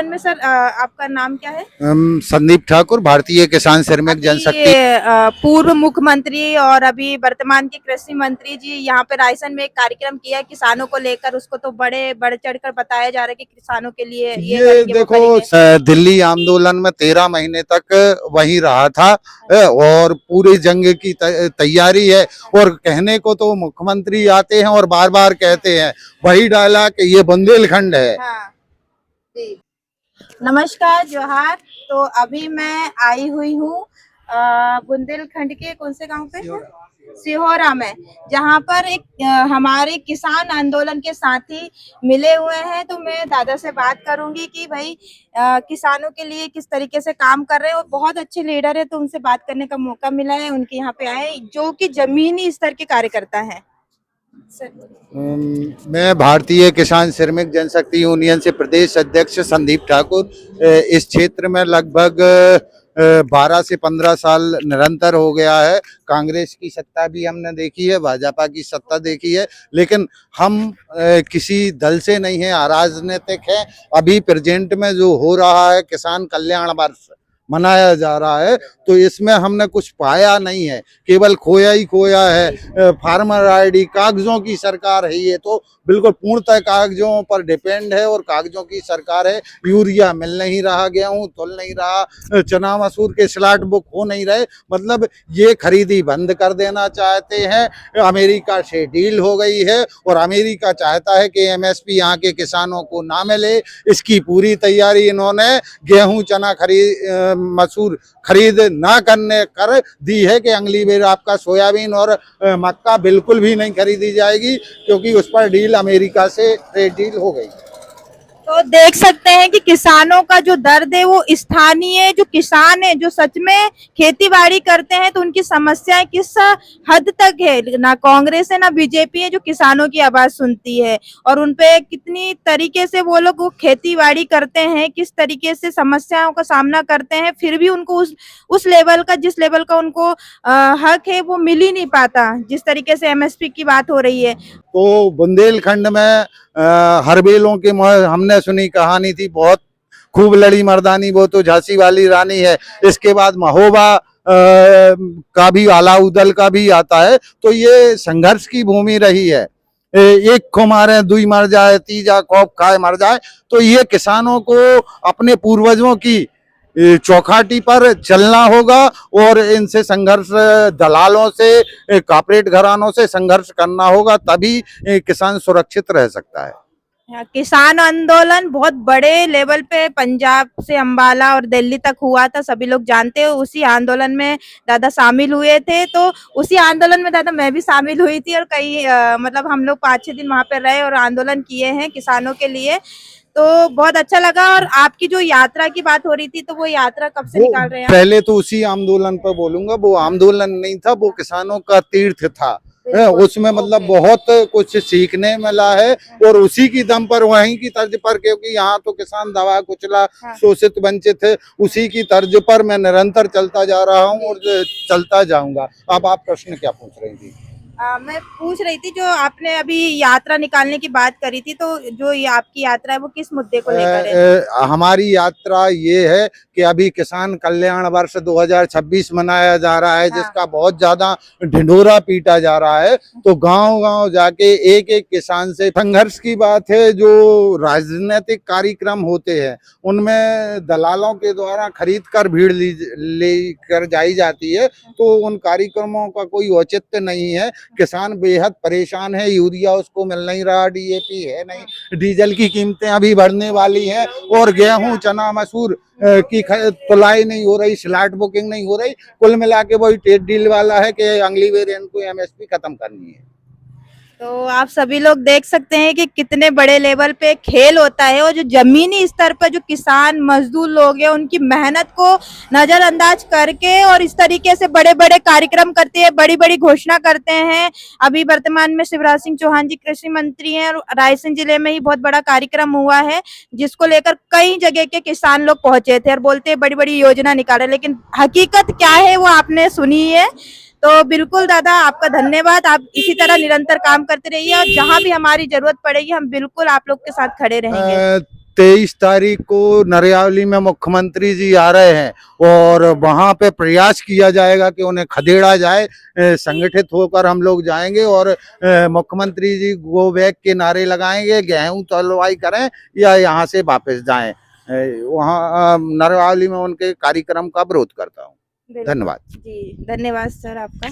में सर आपका नाम क्या है? संदीप ठाकुर, भारतीय किसान श्रमिक जनशक्ति। पूर्व मुख्यमंत्री और अभी वर्तमान के कृषि मंत्री जी यहाँ पे रायसेन में एक कार्यक्रम किया किसानों को लेकर, उसको तो बड़े बढ़ चढ़कर बताया जा रहा है कि किसानों के लिए ये करेंगे, वो देखो, करेंगे। दिल्ली आंदोलन में 13 महीने तक वहीं रहा था और पूरी जंग की तैयारी है। और कहने को तो मुख्यमंत्री आते हैं और बार बार कहते हैं वही डायलॉग कि ये बुंदेलखंड है। हाँ, जी। नमस्कार, जोहार। तो अभी मैं आई हुई हूँ बुंदेलखंड के कौन से गांव पे है? सिहोरा में, जहाँ पर एक हमारे किसान आंदोलन के साथी मिले हुए हैं। तो मैं दादा से बात करूंगी कि भाई किसानों के लिए किस तरीके से काम कर रहे हैं। और बहुत अच्छे लीडर है, तो उनसे बात करने का मौका मिला है, उनके यहाँ पे आए जो कि जमीनी स्तर के कार्यकर्ता हैं। मैं भारतीय किसान श्रमिक जनशक्ति यूनियन से प्रदेश अध्यक्ष संदीप ठाकुर। इस क्षेत्र में लगभग 12 से 15 साल निरंतर हो गया है। कांग्रेस की सत्ता भी हमने देखी है, भाजपा की सत्ता देखी है, लेकिन हम किसी दल से नहीं है, अराजनीतिक है। अभी प्रेजेंट में जो हो रहा है किसान कल्याण वर्ष मनाया जा रहा है, तो इसमें हमने कुछ पाया नहीं है, केवल खोया ही खोया है। फार्मर आईडी कागजों की सरकार है, ये तो बिल्कुल पूर्णतः कागजों पर डिपेंड है और कागजों की सरकार है। यूरिया मिल नहीं रहा, गेहूं तुल नहीं रहा, चना मसूर के स्लॉट बुक हो नहीं रहे। मतलब ये खरीदी बंद कर देना चाहते हैं। अमेरिका से डील हो गई है और अमेरिका चाहता है कि एमएसपी यहाँ के किसानों को ना मिले। इसकी पूरी तैयारी इन्होंने गेहूं चना मसूर खरीद ना करने कर दी है कि अगली बार आपका सोयाबीन और मक्का बिल्कुल भी नहीं खरीदी जाएगी, क्योंकि उस पर डील अमेरिका से ट्रेड डील हो गई। तो देख सकते हैं कि किसानों का जो दर्द है वो स्थानीय जो किसान है, जो सच में खेती बाड़ी करते हैं, तो उनकी समस्याएं किस हद तक है। ना कांग्रेस है ना बीजेपी है जो किसानों की आवाज सुनती है, और उनपे कितनी तरीके से वो लोग वो खेती बाड़ी करते हैं, किस तरीके से समस्याओं का सामना करते हैं, फिर भी उनको उस लेवल का, जिस लेवल का उनको हक है वो मिल ही नहीं पाता, जिस तरीके से एमएसपी की बात हो रही है। तो बुंदेलखंड में हरबेलों के हमने सुनी कहानी थी, बहुत खूब लड़ी मर्दानी, वो तो झांसी वाली रानी है। इसके बाद महोबा का भी, अलाउदल का भी आता है। तो ये संघर्ष की भूमि रही है। एक को मारे दुई मर जाए, तीजा खौफ खाए मर जाए। तो ये किसानों को अपने पूर्वजों की चौखाटी पर चलना होगा और इनसे संघर्ष, दलालों से, कॉर्पोरेट घरानों से संघर्ष करना होगा, तभी किसान सुरक्षित रह सकता है। किसान आंदोलन बहुत बड़े लेवल पे पंजाब से अंबाला और दिल्ली तक हुआ था, सभी लोग जानते हो। उसी आंदोलन में दादा शामिल हुए थे, तो उसी आंदोलन में दादा मैं भी शामिल हुई थी, और कई मतलब हम लोग 5-6 दिन वहां पे रहे और आंदोलन किए हैं किसानों के लिए। तो बहुत अच्छा लगा। और आपकी जो यात्रा की बात हो रही थी, तो वो यात्रा कब से निकाल रहे हैं? पहले तो उसी आंदोलन पर बोलूंगा। वो आंदोलन नहीं था, वो किसानों का तीर्थ था। उसमें मतलब बहुत कुछ सीखने मिला है, और उसी की दम पर, वहीं की तर्ज पर, क्योंकि यहाँ तो किसान दबा कुचला, शोषित वंचित है, उसी की तर्ज पर मैं निरंतर चलता जा रहा हूँ और चलता जाऊंगा। अब आप प्रश्न क्या पूछ रही थी? मैं पूछ रही थी, जो आपने अभी यात्रा निकालने की बात करी थी, तो जो ये आपकी यात्रा है वो किस मुद्दे को लेकर है? हमारी यात्रा ये है कि अभी किसान कल्याण वर्ष 2026 मनाया जा रहा है, जिसका बहुत ज्यादा ढिंढोरा पीटा जा रहा है। तो गांव-गांव जाके एक एक किसान से संघर्ष की बात है। जो राजनीतिक कार्यक्रम होते हैं उनमें दलालों के द्वारा खरीद कर भीड़ लेकर जाई जाती है, तो उन कार्यक्रमों का कोई औचित्य नहीं है। किसान बेहद परेशान है, यूरिया उसको मिल नहीं रहा, डीएपी है नहीं, डीजल की कीमतें अभी बढ़ने वाली हैं, और गेहूं चना मसूर की तुलाई नहीं हो रही, स्लॉट बुकिंग नहीं हो रही। कुल मिला के वही ट्रेड डील वाला है कि अगली बार इनको एमएसपी खत्म करनी है। तो आप सभी लोग देख सकते हैं कि कितने बड़े लेवल पे खेल होता है, और जो जमीनी स्तर पर जो किसान मजदूर लोग हैं उनकी मेहनत को नजरअंदाज करके और इस तरीके से बड़े बड़े कार्यक्रम करते हैं, बड़ी बड़ी घोषणा करते हैं। अभी वर्तमान में शिवराज सिंह चौहान जी कृषि मंत्री हैं, और रायसेन जिले में ही बहुत बड़ा कार्यक्रम हुआ है, जिसको लेकर कई जगह के किसान लोग पहुंचे थे और बोलते हैं बड़ी बड़ी योजना निकाले, लेकिन हकीकत क्या है वो आपने सुनी है। तो बिल्कुल दादा, आपका धन्यवाद। आप इसी तरह निरंतर काम करते रहिए, और जहां भी हमारी जरूरत पड़ेगी हम बिल्कुल आप लोग के साथ खड़े रहेंगे। 23 तारीख को नरियावली में मुख्यमंत्री जी आ रहे हैं और वहां पे प्रयास किया जाएगा कि उन्हें खदेड़ा जाए। संगठित होकर हम लोग जाएंगे और मुख्यमंत्री जी गो बैक के नारे लगाएंगे, गेहूं तलवाई करें या यहाँ से वापस जाएं। वहाँ नरियावली में उनके कार्यक्रम का विरोध करता हूँ। बिल्कुल। धन्यवाद। जी, धन्यवाद सर आपका।